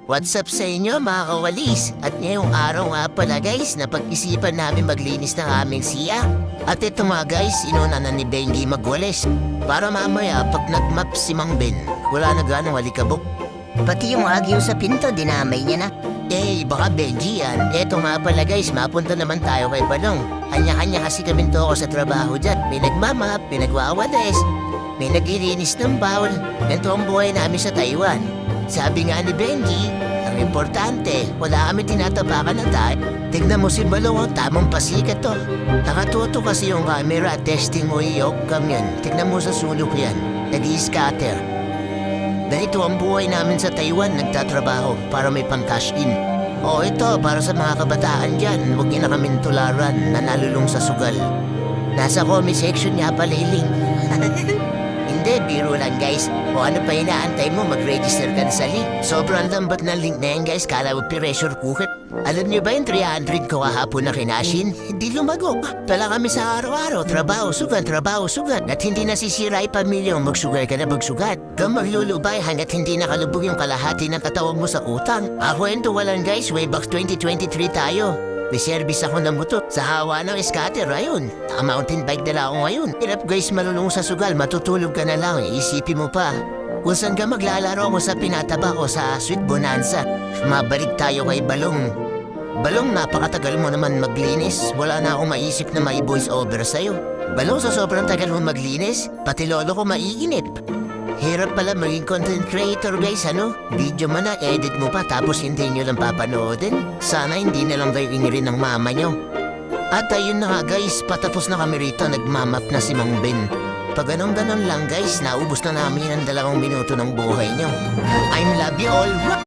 What's up sa inyo mga kawalis? At ngayong araw nga pala guys, napag-isipan namin maglinis ng aming siya. At ito mga guys, inuna na ni Benji magwalis. Para mamaya pag nagmap si Mang Ben, wala na ganong alikabok. Pati yung agyo sa pinto, dinamay niya na. Eh, baka Benji yan. Eto nga pala guys, mapunta naman tayo kay Balong. Kanya-kanya kasi kami to ako sa trabaho dyan. May nagmamap, may nagwawalis, may nag-ilinis ng bowl. Ganito ang buhay namin sa Taiwan. Sabi nga ni Benji, ang importante, wala kami tinatapakan ng tayo. Tignan mo si Balong, tamang pasikat to. Nakatuto kasi yung camera, testing mo yung cam yan. Tignan mo sa sulok yan, nag-i-scatter. Ganito ang buhay namin sa Taiwan, nagtatrabaho para may pang-cash in. O ito, para sa mga kabataan dyan, huwag niyo na kaming tularan na nalulung sa sugal. Nasa comment section niya pa, Liling. Hindi, biro lang guys. O ano pa inaantay mo, mag-register ka na sa link. Sobrang lambat na link na yan guys, kala mo pressure cooker. Alam niyo ba yung 300 ko kahapon na kinashin? Hindi lumagok. Tala kami sa araw-araw, trabaho, sugat. At hindi nasisira yung pamilya mo, magsugar ka na magsugat. Kung maglulubay hanggat hindi nakalubog yung kalahati ng katawan mo sa utang. Ako yung tuwalan guys, way back 2023 tayo. May service ako ng motor sa hawa ng scatter, ayun. Mountain bike na lang ako ngayon. Hirap guys malulung sa sugal, matutulog ka na lang, isipin mo pa. Kung saan ka maglalaro mo sa Pinataba o sa Sweet Bonanza. Mabalik tayo kay Balong. Balong, napakatagal mo naman maglinis. Wala na akong maisip na may voice over sa'yo. Balong, sa sobrang tagal mo maglinis, pati lolo ko maiinip. Hirap pala maging content creator guys, ano? Video mo na, edit mo pa, tapos hindi nyo lang papanoodin. Sana hindi na lang kayo inirin ng mama nyo. At ayun na nga guys, patapos na kami rito, nagmamap na si Mang Ben. Pag ganun lang guys, naubos na namin ang 2 minuto ng buhay nyo. I'm love you all.